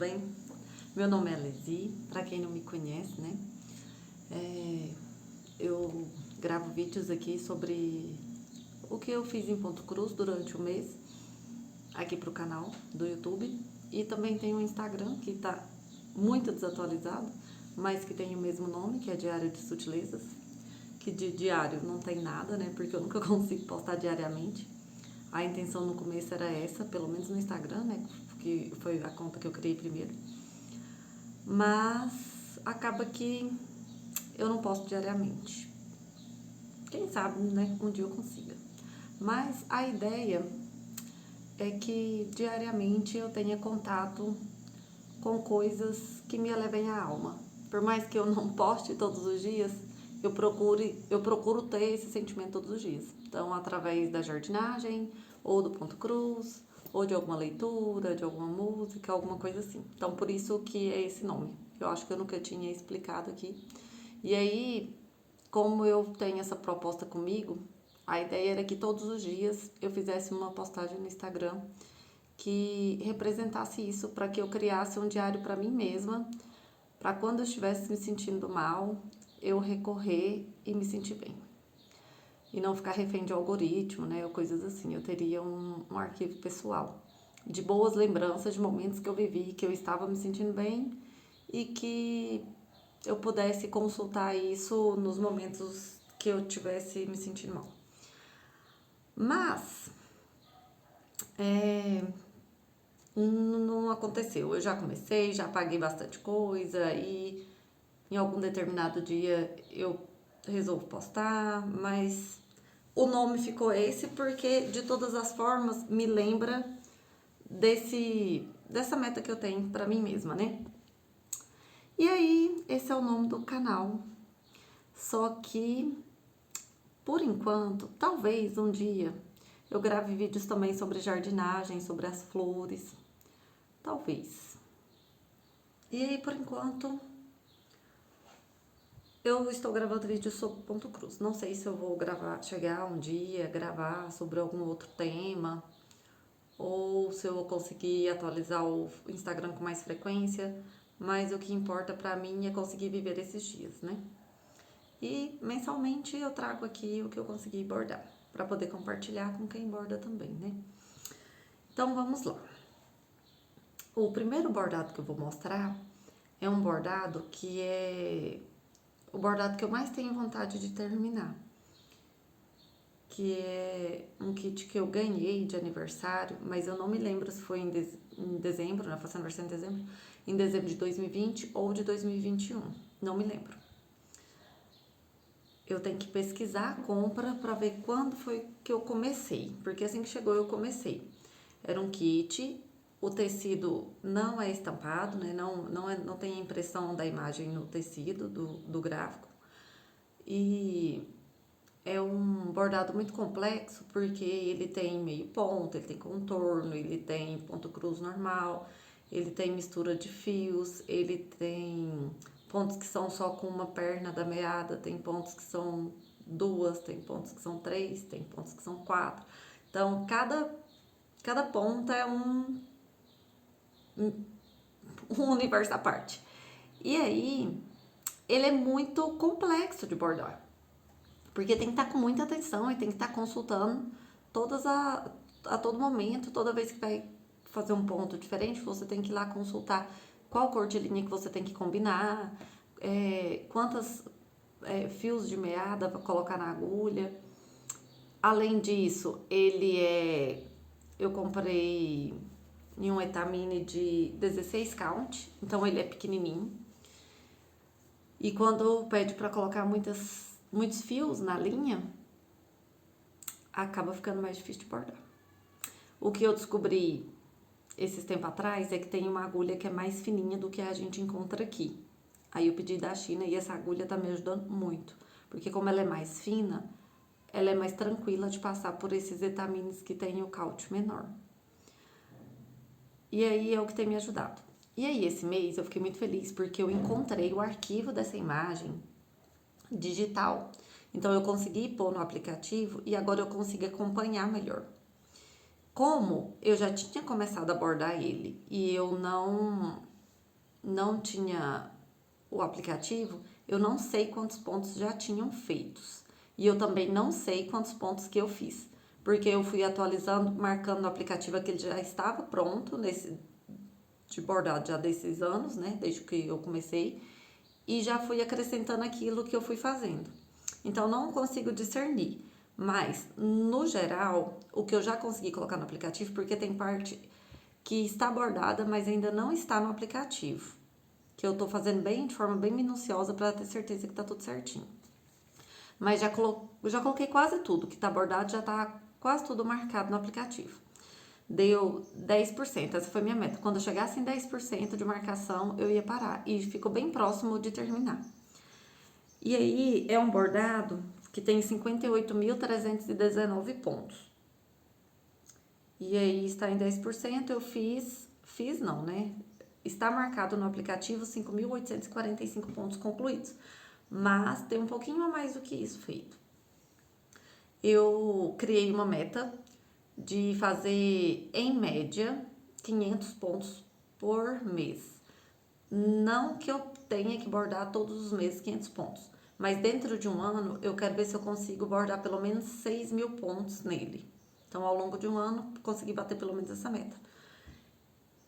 bem? Meu nome é Lesi, para quem não me conhece, né? Eu gravo vídeos aqui sobre o que eu fiz em Ponto Cruz durante o mês, aqui pro canal do YouTube. E também tem um Instagram que tá muito desatualizado, mas que tem o mesmo nome, que é Diário de Sutilezas. Que de diário não tem nada, né? Porque eu nunca consigo postar diariamente. A intenção no começo era essa, pelo menos no Instagram, né? Que foi a conta que eu criei primeiro. Mas acaba que eu não posto diariamente. Quem sabe, né? Um dia eu consiga. Mas a ideia é que diariamente eu tenha contato com coisas que me elevem a alma. Por mais que eu não poste todos os dias, eu procuro ter esse sentimento todos os dias. Então, através da jardinagem, ou do Ponto Cruz, ou de alguma leitura, de alguma música, alguma coisa assim. Então, por isso que é esse nome. Eu acho que eu nunca tinha explicado aqui. E aí, como eu tenho essa proposta comigo, a ideia era que todos os dias eu fizesse uma postagem no Instagram que representasse isso, para que eu criasse um diário para mim mesma, para quando eu estivesse me sentindo mal, eu recorrer e me sentir bem. E não ficar refém de algoritmo, né, ou coisas assim. Eu teria um arquivo pessoal de boas lembranças de momentos que eu vivi, que eu estava me sentindo bem e que eu pudesse consultar isso nos momentos que eu tivesse me sentindo mal. Mas não aconteceu. Eu já comecei, já paguei bastante coisa e em algum determinado dia eu resolvo postar, mas o nome ficou esse porque de todas as formas me lembra dessa meta que eu tenho pra mim mesma, né? E aí, esse é o nome do canal. Só que, por enquanto, talvez um dia eu grave vídeos também sobre jardinagem, sobre as flores. Talvez. E aí, por enquanto, eu estou gravando vídeos sobre Ponto Cruz. Não sei se eu vou chegar um dia, gravar sobre algum outro tema, ou se eu vou conseguir atualizar o Instagram com mais frequência, mas o que importa pra mim é conseguir viver esses dias, né? E mensalmente eu trago aqui o que eu consegui bordar, para poder compartilhar com quem borda também, né? Então vamos lá. O primeiro bordado que eu vou mostrar é um bordado que é o bordado que eu mais tenho vontade de terminar, que é um kit que eu ganhei de aniversário, mas eu não me lembro se foi em dezembro, né? Faço aniversário em dezembro de 2020 ou de 2021, não me lembro. Eu tenho que pesquisar a compra para ver quando foi que eu comecei, porque assim que chegou eu comecei. Era um kit, o tecido não é estampado, né? Não tem a impressão da imagem no tecido do gráfico. E é um bordado muito complexo porque ele tem meio ponto, ele tem contorno, ele tem ponto cruz normal, ele tem mistura de fios, ele tem pontos que são só com uma perna da meada, tem pontos que são duas, tem pontos que são três, tem pontos que são quatro. Então, cada ponta é um universo à parte. E aí, ele é muito complexo de bordar. Porque tem que estar com muita atenção e tem que estar consultando a todo momento, toda vez que vai fazer um ponto diferente, você tem que ir lá consultar qual cor de linha que você tem que combinar, quantos fios de meada para colocar na agulha. Além disso, eu comprei em um etamine de 16 count, então ele é pequenininho. E quando pede para colocar muitos fios na linha, acaba ficando mais difícil de bordar. O que eu descobri esses tempos atrás é que tem uma agulha que é mais fininha do que a gente encontra aqui. Aí eu pedi da China e essa agulha tá me ajudando muito, porque como ela é mais fina, ela é mais tranquila de passar por esses etamines que tem o caute menor. E aí é o que tem me ajudado. E aí esse mês eu fiquei muito feliz porque eu encontrei o arquivo dessa imagem digital. Então eu consegui pôr no aplicativo e agora eu consigo acompanhar melhor. Como eu já tinha começado a bordar ele e eu não não tinha o aplicativo, eu não sei quantos pontos já tinham feitos. E eu também não sei quantos pontos que eu fiz. Porque eu fui atualizando, marcando no aplicativo que ele já estava pronto, de bordado já desses anos, né? Desde que eu comecei. E já fui acrescentando aquilo que eu fui fazendo. Então, não consigo discernir. Mas, no geral, o que eu já consegui colocar no aplicativo, porque tem parte que está bordada, mas ainda não está no aplicativo. Que eu tô fazendo bem, de forma bem minuciosa, para ter certeza que tá tudo certinho. Mas já coloquei quase tudo, que tá bordado, já tá quase tudo marcado no aplicativo. Deu 10%, essa foi minha meta. Quando eu chegasse em 10% de marcação, eu ia parar. E ficou bem próximo de terminar. E aí, é um bordado que tem 58.319 pontos. E aí, está em 10%, eu fiz não, né? Está marcado no aplicativo 5.845 pontos concluídos. Mas tem um pouquinho a mais do que isso feito. Eu criei uma meta de fazer, em média, 500 pontos por mês. Não que eu tenha que bordar todos os meses 500 pontos, mas dentro de um ano eu quero ver se eu consigo bordar pelo menos 6.000 pontos nele. Então, ao longo de um ano, consegui bater pelo menos essa meta.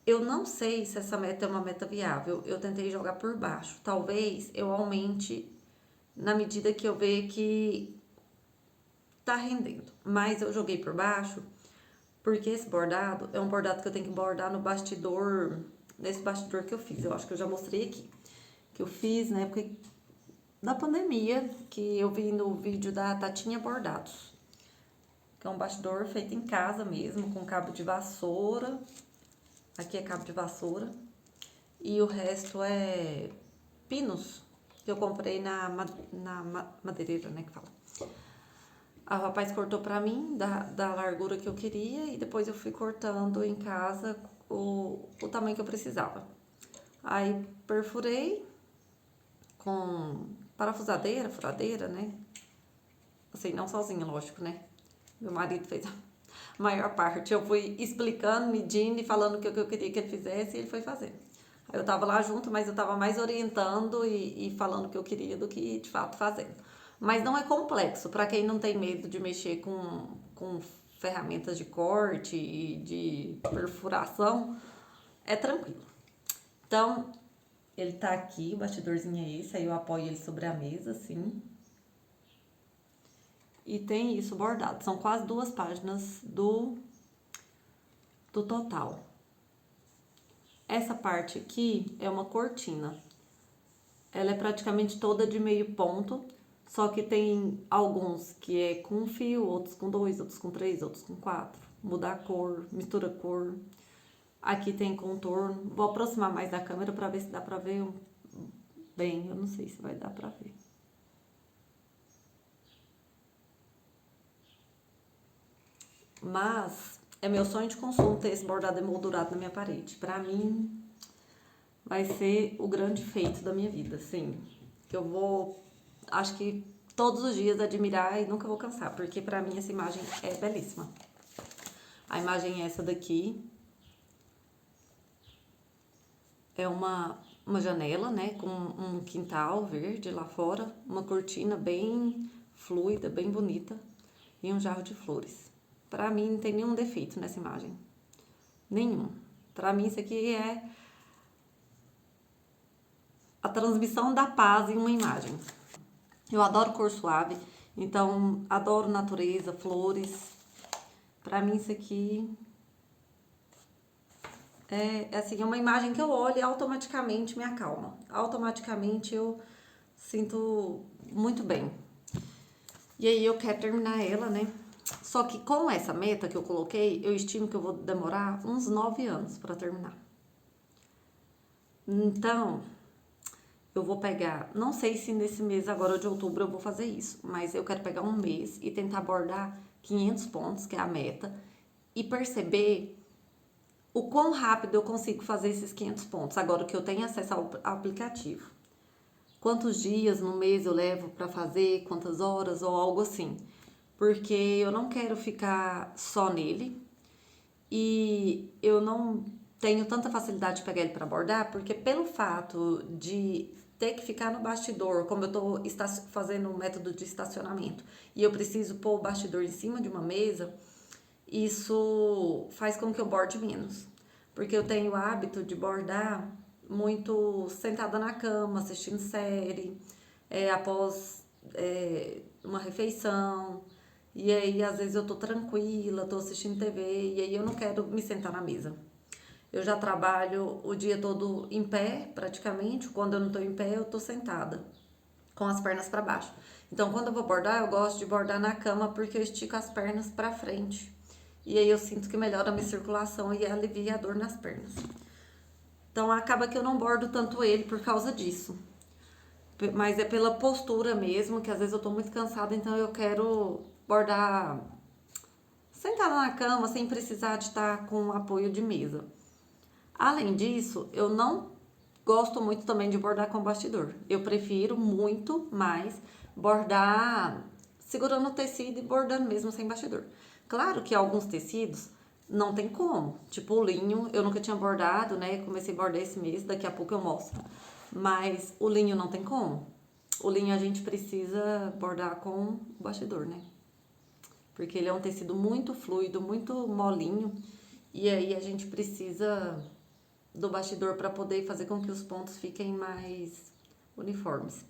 Eu não sei se essa meta é uma meta viável, eu tentei jogar por baixo. Talvez eu aumente na medida que eu ver que tá rendendo. Mas eu joguei por baixo porque esse bordado é um bordado que eu tenho que bordar no bastidor, nesse bastidor que eu fiz. Eu acho que eu já mostrei aqui. Que eu fiz na época da pandemia, que eu vi no vídeo da Tatinha Bordados. Que é um bastidor feito em casa mesmo, com cabo de vassoura. Aqui é cabo de vassoura. E o resto é pinos, que eu comprei na madeireira, né, que fala. O rapaz cortou pra mim, da largura que eu queria, e depois eu fui cortando em casa o tamanho que eu precisava. Aí perfurei com parafusadeira, furadeira, né? Assim, não sozinha, lógico, né? Meu marido fez a maior parte. Eu fui explicando, medindo e falando o que eu queria que ele fizesse, e ele foi fazendo. Aí eu tava lá junto, mas eu tava mais orientando e falando o que eu queria do que, de fato, fazendo. Mas não é complexo, para quem não tem medo de mexer com ferramentas de corte e de perfuração, é tranquilo. Então, ele tá aqui, o bastidorzinho é esse, aí eu apoio ele sobre a mesa, assim. E tem isso bordado, são quase 2 páginas do total. Essa parte aqui é uma cortina. Ela é praticamente toda de meio ponto, só que tem alguns que é com um fio, outros com 2, outros com 3, outros com 4. Muda a cor, mistura a cor. Aqui tem contorno. Vou aproximar mais da câmera pra ver se dá pra ver bem. Eu não sei se vai dar pra ver. Mas é meu sonho de consumo ter esse bordado emoldurado na minha parede. Pra mim, vai ser o grande feito da minha vida, assim. Que eu vou, acho que todos os dias admirar e nunca vou cansar, porque pra mim essa imagem é belíssima. A imagem é essa daqui. É uma janela, né, com um quintal verde lá fora, uma cortina bem fluida, bem bonita e um jarro de flores. Pra mim não tem nenhum defeito nessa imagem. Nenhum. Pra mim isso aqui é a transmissão da paz em uma imagem. Eu adoro cor suave, então adoro natureza, flores. Pra mim isso aqui é assim, é uma imagem que eu olho e automaticamente me acalma. Automaticamente eu sinto muito bem. E aí eu quero terminar ela, né? Só que com essa meta que eu coloquei, eu estimo que eu vou demorar uns 9 anos pra terminar. Então, eu vou pegar, não sei se nesse mês agora de outubro eu vou fazer isso, mas eu quero pegar um mês e tentar bordar 500 pontos, que é a meta, e perceber o quão rápido eu consigo fazer esses 500 pontos, agora que eu tenho acesso ao aplicativo. Quantos dias no mês eu levo pra fazer, quantas horas ou algo assim. Porque eu não quero ficar só nele e eu não tenho tanta facilidade de pegar ele para bordar, porque pelo fato de ter que ficar no bastidor, como eu tô fazendo um método de estacionamento, e eu preciso pôr o bastidor em cima de uma mesa, isso faz com que eu borde menos. Porque eu tenho o hábito de bordar muito sentada na cama, assistindo série, após uma refeição. E aí, às vezes, eu tô tranquila, tô assistindo TV, e aí eu não quero me sentar na mesa. Eu já trabalho o dia todo em pé, praticamente. Quando eu não tô em pé, eu tô sentada, com as pernas para baixo. Então, quando eu vou bordar, eu gosto de bordar na cama, porque eu estico as pernas para frente. E aí eu sinto que melhora a minha circulação e alivia a dor nas pernas. Então, acaba que eu não bordo tanto ele por causa disso. Mas é pela postura mesmo, que às vezes eu tô muito cansada, então eu quero bordar sentada na cama, sem precisar de estar com apoio de mesa. Além disso, eu não gosto muito também de bordar com bastidor. Eu prefiro muito mais bordar segurando o tecido e bordando mesmo sem bastidor. Claro que alguns tecidos não tem como. Tipo o linho, eu nunca tinha bordado, né? Comecei a bordar esse mês, daqui a pouco eu mostro. Mas o linho não tem como. O linho a gente precisa bordar com bastidor, né? Porque ele é um tecido muito fluido, muito molinho. E aí a gente precisa do bastidor para poder fazer com que os pontos fiquem mais uniformes.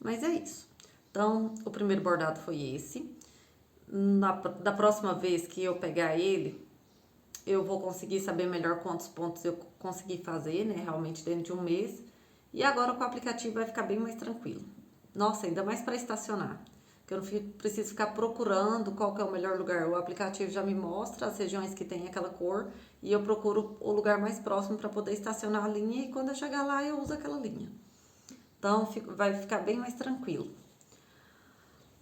Mas é isso. Então, o primeiro bordado foi esse. Da próxima vez que eu pegar ele, eu vou conseguir saber melhor quantos pontos eu consegui fazer, né? Realmente dentro de um mês. E agora com o aplicativo vai ficar bem mais tranquilo. Nossa, ainda mais para estacionar. Que eu não preciso ficar procurando qual que é o melhor lugar. O aplicativo já me mostra as regiões que tem aquela cor e eu procuro o lugar mais próximo para poder estacionar a linha e quando eu chegar lá eu uso aquela linha. Então vai ficar bem mais tranquilo.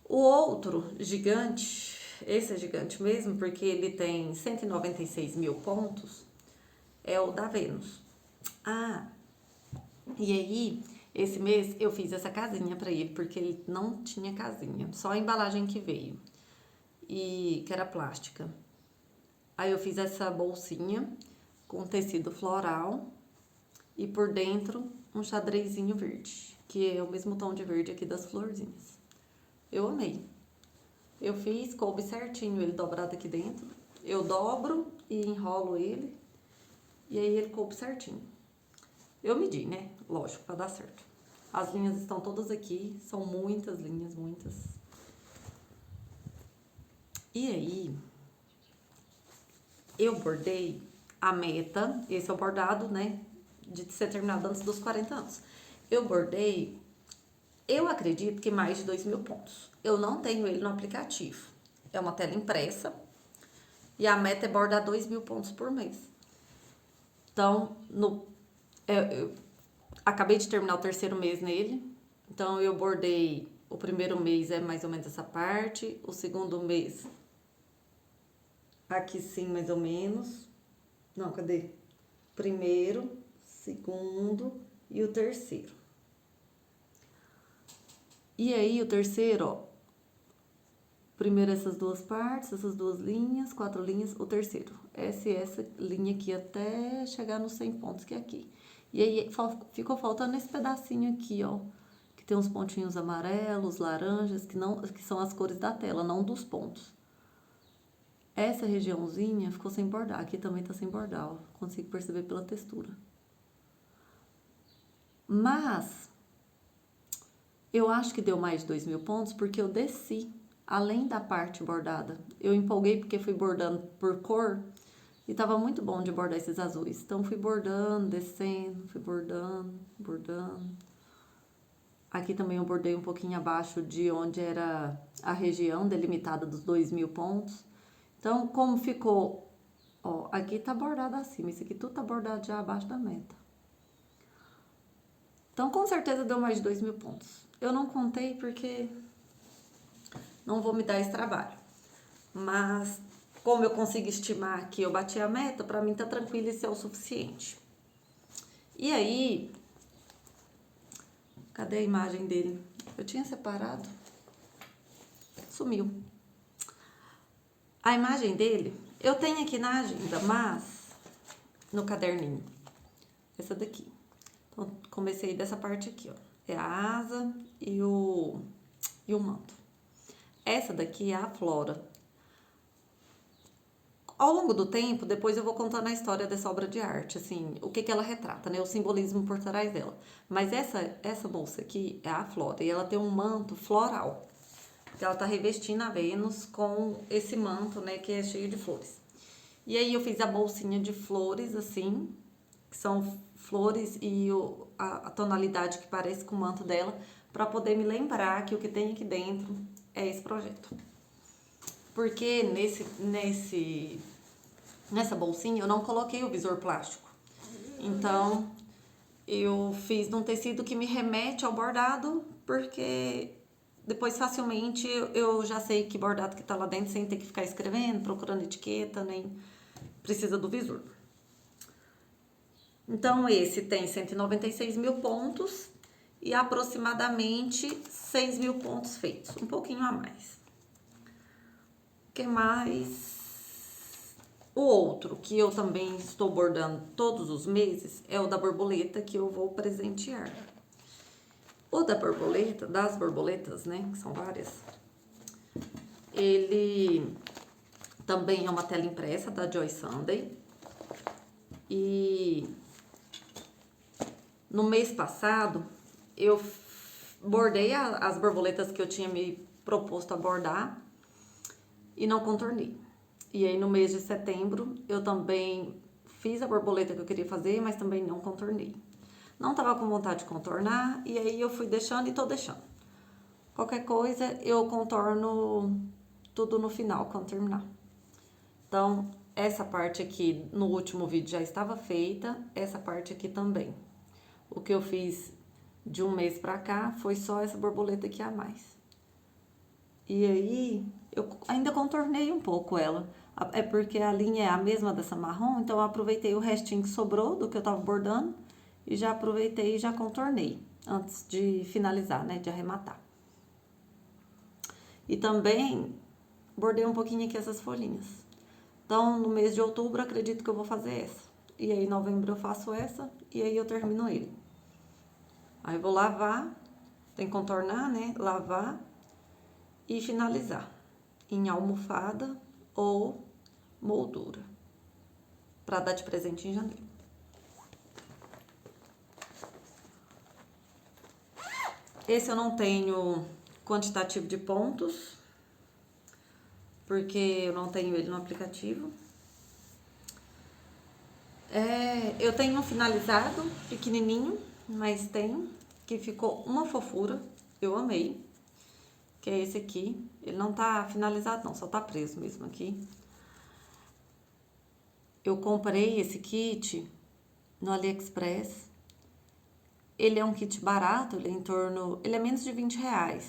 O outro gigante, esse é gigante mesmo, porque ele tem 196 mil pontos, é o da Vênus. Ah, e aí, esse mês eu fiz essa casinha pra ele, porque ele não tinha casinha, só a embalagem que veio, e que era plástica. Aí eu fiz essa bolsinha com tecido floral e por dentro um xadrezinho verde, que é o mesmo tom de verde aqui das florzinhas. Eu amei. Eu fiz, coube certinho ele dobrado aqui dentro. Eu dobro e enrolo ele, e aí ele coube certinho. Eu medi, né? Lógico, pra dar certo. As linhas estão todas aqui, são muitas linhas, muitas. E aí, eu bordei a meta, esse é o bordado, né? De ser terminado antes dos 40 anos. Eu bordei, eu acredito que mais de 2.000 pontos. Eu não tenho ele no aplicativo. É uma tela impressa e a meta é bordar 2.000 pontos por mês. Então, eu acabei de terminar o terceiro mês nele. Então, eu bordei, o primeiro mês é mais ou menos essa parte. O segundo mês, aqui sim, mais ou menos. Não, cadê? Primeiro, segundo e o terceiro. E aí, o terceiro, ó. Primeiro essas duas partes, essas duas linhas, 4 linhas. O terceiro, essa linha aqui até chegar nos 100 pontos, que é aqui. E aí, ficou faltando esse pedacinho aqui, ó. Que tem uns pontinhos amarelos, laranjas, que são as cores da tela, não dos pontos. Essa regiãozinha ficou sem bordar. Aqui também tá sem bordar, ó. Consigo perceber pela textura. Mas, eu acho que deu mais de 2.000 pontos porque eu desci, além da parte bordada. Eu empolguei porque fui bordando por cor e tava muito bom de bordar esses azuis. Então, fui bordando, descendo, fui bordando, bordando. Aqui também eu bordei um pouquinho abaixo de onde era a região delimitada dos 2.000 pontos. Então, como ficou, ó, aqui tá bordado acima, esse aqui tudo tá bordado já abaixo da meta. Então, com certeza deu mais de 2.000 pontos. Eu não contei porque não vou me dar esse trabalho. Mas, como eu consigo estimar que eu bati a meta, pra mim tá tranquilo, isso é o suficiente. E aí, cadê a imagem dele? Eu tinha separado. Sumiu. A imagem dele, eu tenho aqui na agenda, mas no caderninho. Essa daqui. Então, comecei dessa parte aqui, ó. É a asa e o manto. Essa daqui é a flora. Ao longo do tempo, depois eu vou contando a história dessa obra de arte, assim, o que ela retrata, né? O simbolismo por trás dela. Mas essa bolsa aqui é a flora e ela tem um manto floral. Ela tá revestindo a Vênus com esse manto, né, que é cheio de flores. E aí eu fiz a bolsinha de flores, assim, que são flores e a tonalidade que parece com o manto dela, para poder me lembrar que o que tem aqui dentro é esse projeto. Porque nessa bolsinha eu não coloquei o visor plástico. Então, eu fiz num tecido que me remete ao bordado, porque depois facilmente eu já sei que bordado que tá lá dentro, sem ter que ficar escrevendo, procurando etiqueta, nem precisa do visor. Então, esse tem 196 mil pontos e aproximadamente 6 mil pontos feitos, um pouquinho a mais. O que mais? O outro, que eu também estou bordando todos os meses, é o da borboleta, que eu vou presentear. O da borboleta, das borboletas, né, que são várias, ele também é uma tela impressa da Joy Sunday. E no mês passado, eu bordei as borboletas que eu tinha me proposto a bordar e não contornei. E aí, no mês de setembro, eu também fiz a borboleta que eu queria fazer, mas também não contornei. Não tava com vontade de contornar, e aí eu fui deixando e tô deixando. Qualquer coisa, eu contorno tudo no final, quando terminar. Então, essa parte aqui, no último vídeo, já estava feita, essa parte aqui também. O que eu fiz de um mês pra cá foi só essa borboleta aqui a mais. E aí, eu ainda contornei um pouco ela. É porque a linha é a mesma dessa marrom, então eu aproveitei o restinho que sobrou do que eu tava bordando e já aproveitei e já contornei antes de finalizar, né, de arrematar. E também bordei um pouquinho aqui essas folhinhas. Então, no mês de outubro, acredito que eu vou fazer essa. E aí, em novembro eu faço essa e aí eu termino ele. Aí eu vou lavar, tem que contornar, né, lavar e finalizar em almofada ou moldura, para dar de presente em janeiro. Esse eu não tenho quantitativo de pontos, porque eu não tenho ele no aplicativo. Eu tenho um finalizado, pequenininho, mas tem, que ficou uma fofura, eu amei, que é esse aqui. Ele não tá finalizado não, só tá preso mesmo aqui. Eu comprei esse kit no AliExpress. Ele é um kit barato, ele é menos de R$20.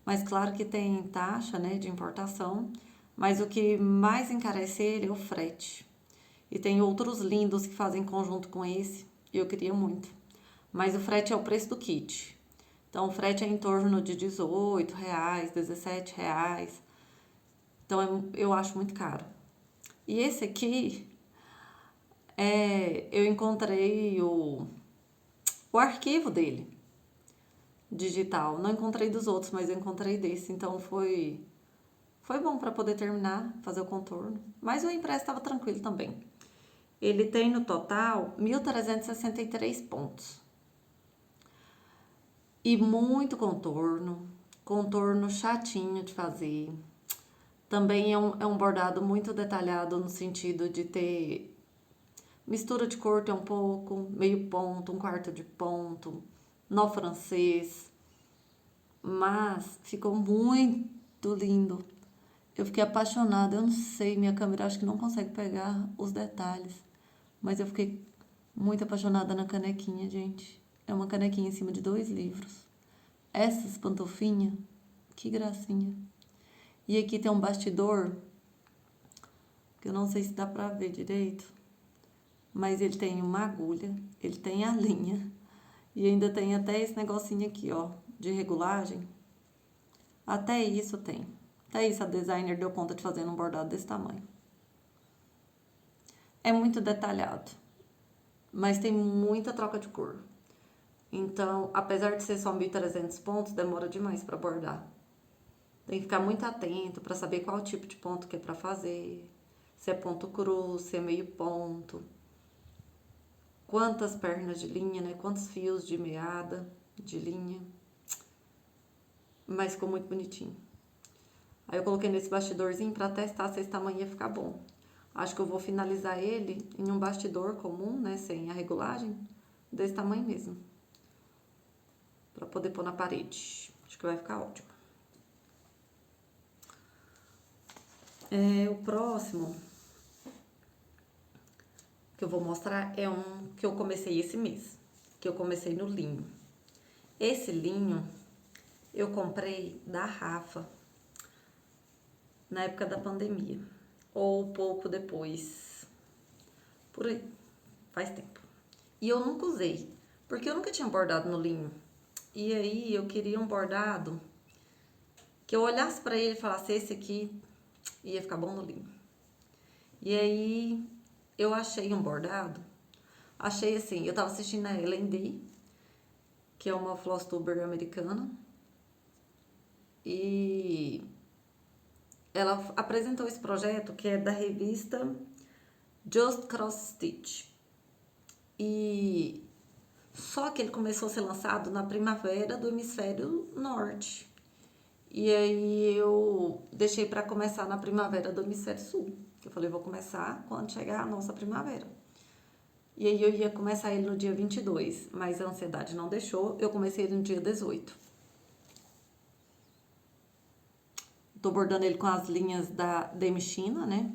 Mas claro que tem taxa, né, de importação. Mas o que mais encarece ele é o frete. E tem outros lindos que fazem conjunto com esse, e eu queria muito. Mas o frete é o preço do kit. Então, o frete é em torno de R$18, R$17. Então, eu acho muito caro. E esse aqui, eu encontrei o arquivo dele, digital. Não encontrei dos outros, mas eu encontrei desse. Então, foi bom para poder terminar, fazer o contorno. Mas o impresso estava tranquilo também. Ele tem no total 1.363 pontos. E muito contorno chatinho de fazer. Também é um bordado muito detalhado no sentido de ter mistura de cor, tem um pouco, meio ponto, um quarto de ponto, nó francês. Mas ficou muito lindo. Eu fiquei apaixonada, eu não sei, minha câmera acho que não consegue pegar os detalhes. Mas eu fiquei muito apaixonada na canequinha, gente. É uma canequinha em cima de 2 livros. Essas pantofinhas, que gracinha. E aqui tem um bastidor, que eu não sei se dá pra ver direito, mas ele tem uma agulha, ele tem a linha, e ainda tem até esse negocinho aqui, ó, de regulagem. Até isso tem. Até isso a designer deu conta de fazer num bordado desse tamanho. é muito detalhado, mas tem muita troca de cor. Então, apesar de ser só 1.300 pontos, demora demais para bordar. Tem que ficar muito atento para saber qual tipo de ponto que é para fazer, se é ponto cruz, se é meio ponto, quantas pernas de linha, né? Quantos fios de meada de linha. Mas ficou muito bonitinho. Aí eu coloquei nesse bastidorzinho para testar se esse tamanho ia ficar bom. Acho que eu vou finalizar ele em um bastidor comum, né? Sem a regulagem, desse tamanho mesmo. Pra poder pôr na parede. Acho que vai ficar ótimo. O próximo que eu vou mostrar é um que eu comecei esse mês. Que eu comecei no linho. Esse linho eu comprei da Rafa na época da pandemia. Ou pouco depois. Por aí. Faz tempo. E eu nunca usei. Porque eu nunca tinha bordado no linho. E aí eu queria um bordado que eu olhasse pra ele e falasse, esse aqui ia ficar bom no linho. E aí eu achei um bordado. Achei assim, eu tava assistindo a Ellen Day, que é uma flosstuber americana. E ela apresentou esse projeto que é da revista Just Cross Stitch. E só que ele começou a ser lançado na primavera do hemisfério norte. E aí eu deixei para começar na primavera do hemisfério sul. Eu falei, vou começar quando chegar a nossa primavera. E aí eu ia começar ele no dia 22, mas a ansiedade não deixou. Eu comecei ele no dia 18. Tô bordando ele com as linhas da Demi China, né?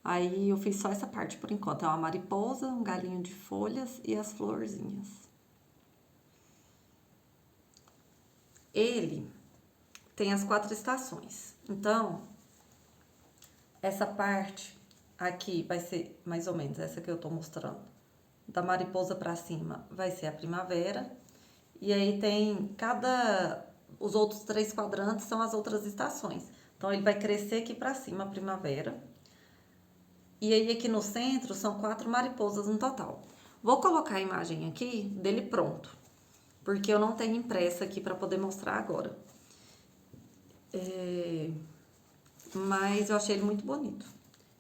Aí eu fiz só essa parte por enquanto. É uma mariposa, um galinho de folhas e as florzinhas. Ele tem as 4 estações. Então, essa parte aqui vai ser mais ou menos essa que eu tô mostrando. Da mariposa pra cima vai ser a primavera. E aí tem os outros 3 quadrantes são as outras estações. Então, ele vai crescer aqui pra cima a primavera. E aí aqui no centro são 4 mariposas no total. Vou colocar a imagem aqui dele pronto. Porque eu não tenho impressa aqui pra poder mostrar agora. Mas eu achei ele muito bonito.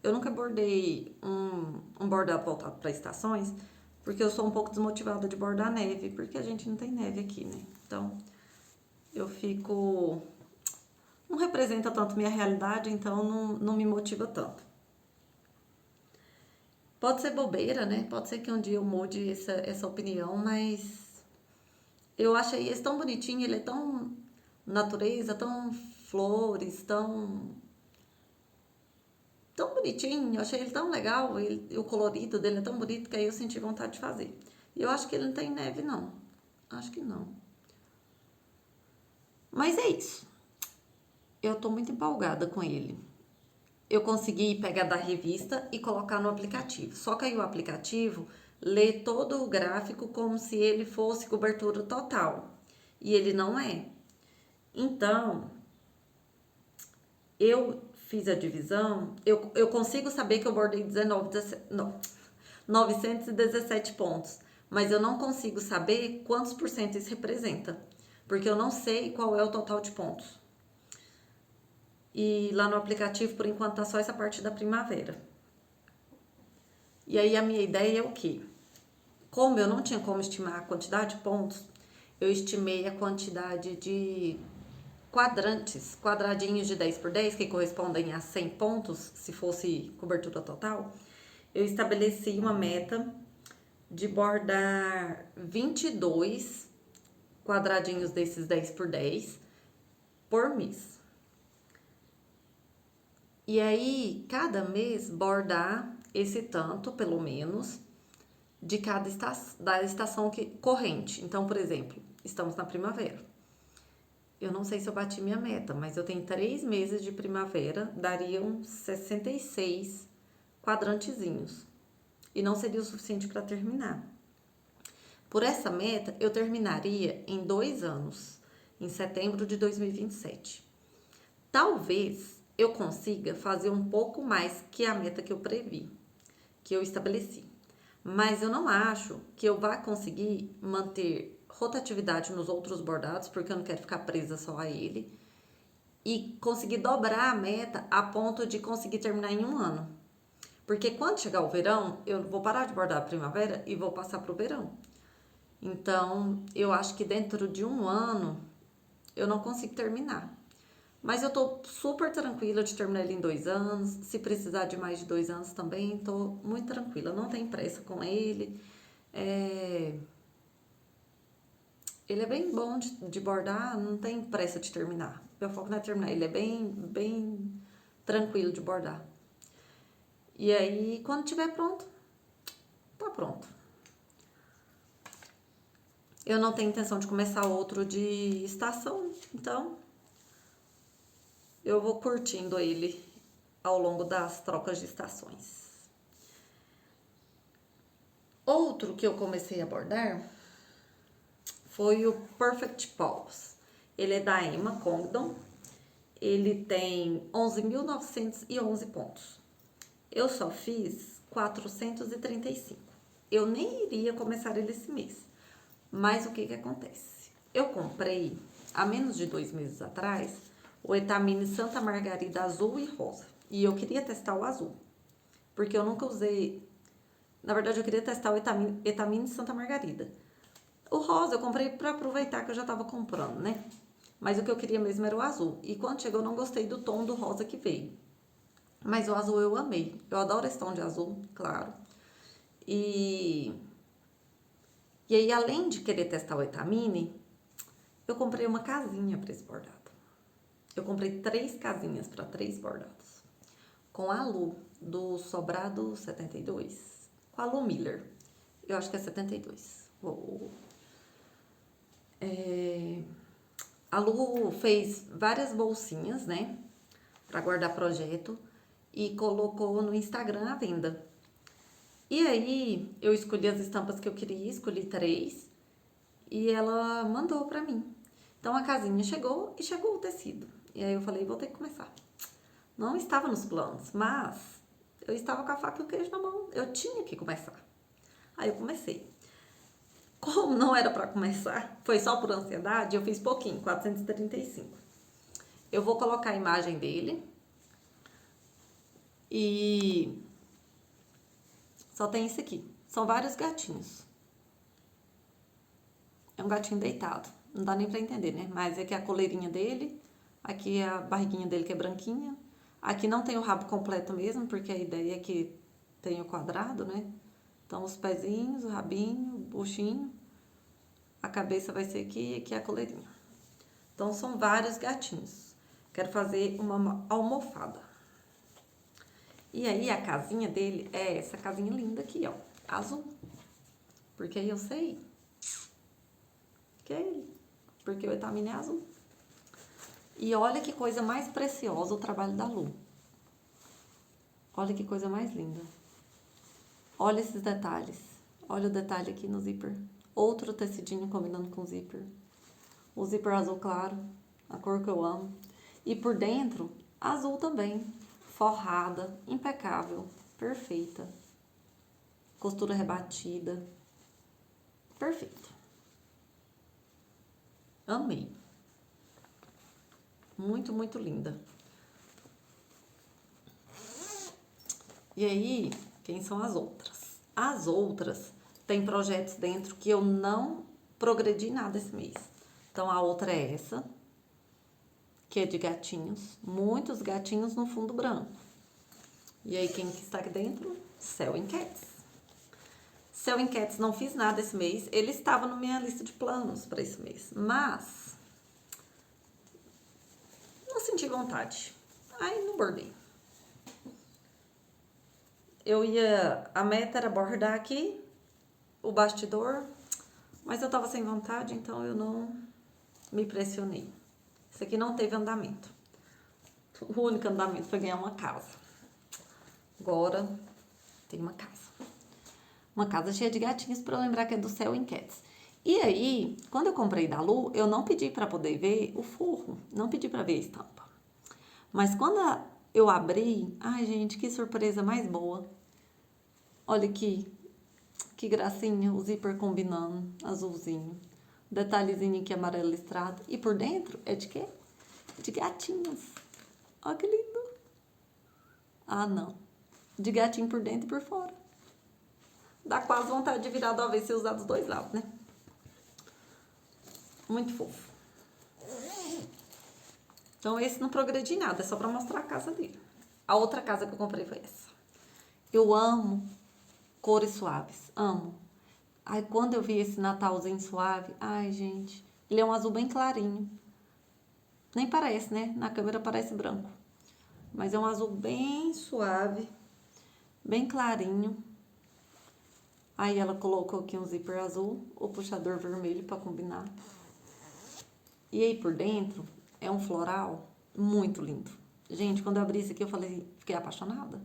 Eu nunca bordei um bordado voltado para estações, porque eu sou um pouco desmotivada de bordar neve, porque a gente não tem neve aqui, né? Então, eu fico... Não representa tanto minha realidade, então não me motiva tanto. Pode ser bobeira, né? Pode ser que um dia eu mude essa opinião, mas eu achei esse tão bonitinho, ele é tão natureza, tão flores, tão bonitinho, eu achei ele tão legal, o colorido dele é tão bonito que aí eu senti vontade de fazer. E eu acho que ele não tem neve, não. Acho que não. Mas é isso. Eu tô muito empolgada com ele. Eu consegui pegar da revista e colocar no aplicativo. Só que aí o aplicativo lê todo o gráfico como se ele fosse cobertura total. E ele não é. Então, eu fiz a divisão, eu consigo saber que eu bordei 917 pontos, mas eu não consigo saber quantos por cento isso representa, porque eu não sei qual é o total de pontos. E lá no aplicativo, por enquanto, tá só essa parte da primavera. E aí a minha ideia é o quê? Como eu não tinha como estimar a quantidade de pontos, eu estimei a quantidade de quadrantes, quadradinhos de 10 por 10, que correspondem a 100 pontos, se fosse cobertura total. Eu estabeleci uma meta de bordar 22 quadradinhos desses 10 por 10 por mês. E aí, cada mês, bordar esse tanto, pelo menos, de cada da estação corrente. Então, por exemplo, estamos na primavera. Eu não sei se eu bati minha meta, mas eu tenho 3 meses de primavera, dariam 66 quadrantezinhos. E não seria o suficiente para terminar. Por essa meta, eu terminaria em 2 anos, em setembro de 2027. Talvez eu consiga fazer um pouco mais que a meta que eu previ, que eu estabeleci. Mas eu não acho que eu vá conseguir manter rotatividade nos outros bordados, porque eu não quero ficar presa só a ele, e conseguir dobrar a meta a ponto de conseguir terminar em um ano. Porque quando chegar o verão, eu vou parar de bordar a primavera e vou passar para o verão. Então, eu acho que dentro de um ano eu não consigo terminar. Mas eu tô super tranquila de terminar ele em 2 anos. Se precisar de mais de 2 anos também, tô muito tranquila. Não tem pressa com ele. Ele é bem bom de bordar, não tem pressa de terminar. Meu foco não é terminar, ele é bem tranquilo de bordar. E aí, quando tiver pronto, tá pronto. Eu não tenho intenção de começar outro de estação, então eu vou curtindo ele ao longo das trocas de estações. Outro que eu comecei a bordar foi o Perfect Paws. Ele é da Emma Congdon. Ele tem 11.911 pontos. Eu só fiz 435. Eu nem iria começar ele esse mês. Mas o que acontece? Eu comprei, há menos de 2 meses atrás, o Etamine Santa Margarida azul e rosa. E eu queria testar o azul. Porque eu nunca usei... Na verdade, eu queria testar o Etamine Santa Margarida. O rosa eu comprei pra aproveitar que eu já tava comprando, né? Mas o que eu queria mesmo era o azul. E quando chegou, eu não gostei do tom do rosa que veio. Mas o azul eu amei. Eu adoro esse tom de azul, claro. E aí, além de querer testar o Etamine, eu comprei uma casinha para esse bordado. Eu comprei 3 casinhas para 3 bordados. Com a Lu, do Sobrado 72. Com a Lu Miller. Eu acho que é 72. A Lu fez várias bolsinhas, né? Para guardar projeto. E colocou no Instagram à venda. E aí, eu escolhi as estampas que eu queria, escolhi 3. E ela mandou pra mim. Então, a casinha chegou e chegou o tecido. E aí eu falei, vou ter que começar. Não estava nos planos, mas eu estava com a faca e o queijo na mão. Eu tinha que começar. Aí eu comecei. Como não era pra começar, foi só por ansiedade, eu fiz pouquinho, 435. Eu vou colocar a imagem dele. E só tem isso aqui. São vários gatinhos. É um gatinho deitado. Não dá nem pra entender, né? Mas aqui é a coleirinha dele. Aqui é a barriguinha dele que é branquinha. Aqui não tem o rabo completo mesmo, porque a ideia é que tem o quadrado, né? Então, os pezinhos, o rabinho, o buchinho. A cabeça vai ser aqui e aqui é a coleirinha. Então, são vários gatinhos. Quero fazer uma almofada. E aí, a casinha dele é essa casinha linda aqui, ó. Azul. Porque aí eu sei que é ele. Porque o Etamine é azul. E olha que coisa mais preciosa o trabalho da Lu. Olha que coisa mais linda. Olha esses detalhes. Olha o detalhe aqui no zíper. Outro tecidinho combinando com o zíper. O zíper azul claro. A cor que eu amo. E por dentro, azul também. Forrada, impecável, perfeita. Costura rebatida. Perfeito. Amei. Muito, muito linda. E aí, quem são as outras? As outras tem projetos dentro que eu não progredi nada esse mês. Então, a outra é essa, que é de gatinhos. Muitos gatinhos no fundo branco. E aí, quem que está aqui dentro? Cell and Cats. Cell and Cats não fiz nada esse mês. Ele estava na minha lista de planos para esse mês. Mas não senti vontade. Aí não bordei. A meta era bordar aqui o bastidor, mas eu tava sem vontade, então eu não me pressionei. Isso aqui não teve andamento. O único andamento foi ganhar uma casa. Agora tem uma casa. Uma casa cheia de gatinhos, para eu lembrar que é do Cell and Cats. E aí, quando eu comprei da Lu, eu não pedi para poder ver o forro, não pedi para ver a estampa. Mas quando eu abri, ai gente, que surpresa mais boa. Olha aqui, que gracinha, o zíper combinando, azulzinho. Detalhezinho aqui amarelo listrado. E por dentro é de quê? De gatinhos. Olha que lindo. Ah, não. De gatinho por dentro e por fora. Dá quase vontade de virar do avesso e usar dos dois lados, né? Muito fofo. Então esse não progredi nada, é só pra mostrar a casa dele. A outra casa que eu comprei foi essa. Eu amo cores suaves, amo. Aí quando eu vi esse Natalzinho suave, ai gente, ele é um azul bem clarinho. Nem parece, né? Na câmera parece branco. Mas é um azul bem suave, bem clarinho. Aí ela colocou aqui um zíper azul, o puxador vermelho pra combinar. E aí por dentro é um floral muito lindo. Gente, quando eu abri isso aqui eu falei, fiquei apaixonada.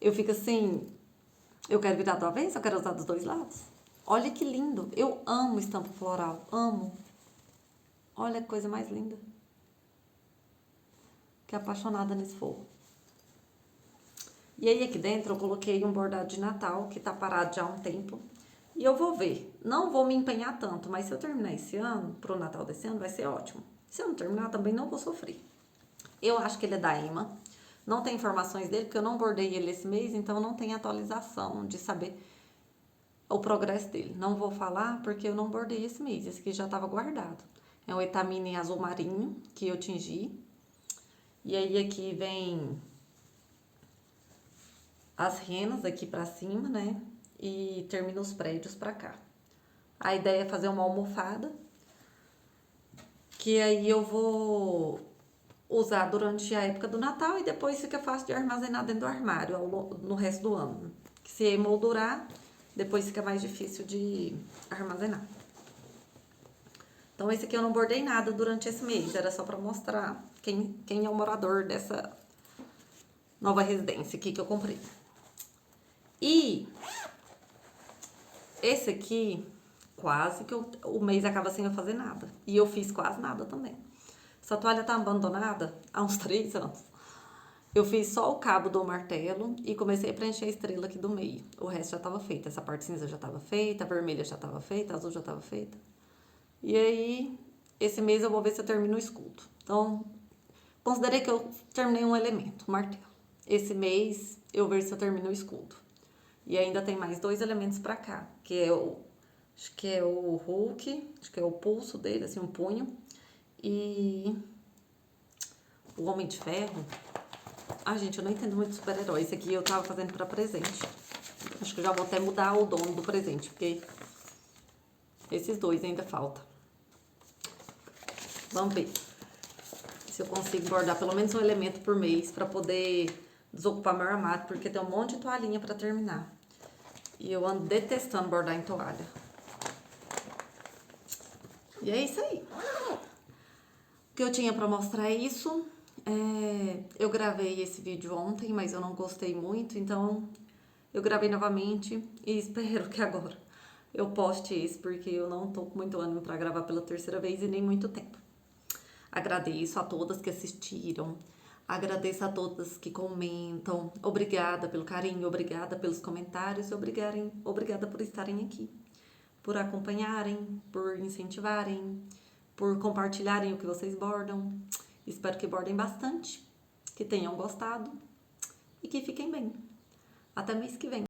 Eu fico assim, eu quero virar do avesso, eu quero usar dos dois lados. Olha que lindo, eu amo estampa floral, amo. Olha que coisa mais linda. Fiquei apaixonada nesse forro. E aí aqui dentro eu coloquei um bordado de Natal, que tá parado já há um tempo. E eu vou ver, não vou me empenhar tanto, mas se eu terminar esse ano, pro Natal desse ano, vai ser ótimo. Se eu não terminar, também não vou sofrer. Eu acho que ele é da Ema. Não tem informações dele, porque eu não bordei ele esse mês, então não tem atualização de saber o progresso dele. Não vou falar porque eu não bordei esse mês, esse aqui já estava guardado. É o Etamine azul marinho que eu tingi. E aí aqui vem as renas aqui pra cima, né? E termina os prédios pra cá. A ideia é fazer uma almofada, que aí eu vou usar durante a época do Natal e depois fica fácil de armazenar dentro do armário no resto do ano. Que se emoldurar, depois fica mais difícil de armazenar. Então esse aqui eu não bordei nada durante esse mês, era só pra mostrar quem é o morador dessa nova residência aqui que eu comprei. E esse aqui, quase que o mês acaba sem eu fazer nada. E eu fiz quase nada também. Essa toalha tá abandonada há uns 3 anos. Eu fiz só o cabo do martelo e comecei a preencher a estrela aqui do meio. O resto já tava feito. Essa parte cinza já tava feita, a vermelha já tava feita, a azul já tava feita. E aí, esse mês eu vou ver se eu termino o escudo. Então, considerei que eu terminei um elemento, o martelo. Esse mês eu ver se eu termino o escudo. E ainda tem mais 2 elementos pra cá, que é acho que é o Hulk, acho que é o pulso dele, assim, um punho. E o Homem de Ferro. Ah, gente, eu não entendo muito de super-herói. Esse aqui eu tava fazendo pra presente. Acho que eu já vou até mudar o dono do presente, porque esses 2 ainda faltam. Vamos ver se eu consigo bordar pelo menos um elemento por mês pra poder desocupar meu armário, porque tem um monte de toalhinha pra terminar. E eu ando detestando bordar em toalha. E é isso aí. O que eu tinha pra mostrar é isso. Eu gravei esse vídeo ontem, mas eu não gostei muito, então eu gravei novamente e espero que agora eu poste esse, porque eu não tô com muito ânimo pra gravar pela 3ª vez e nem muito tempo. Agradeço a todas que assistiram, agradeço a todas que comentam, obrigada pelo carinho, obrigada pelos comentários e obrigada por estarem aqui, por acompanharem, por incentivarem, por compartilharem o que vocês bordam. Espero que bordem bastante, que tenham gostado e que fiquem bem. Até mês que vem.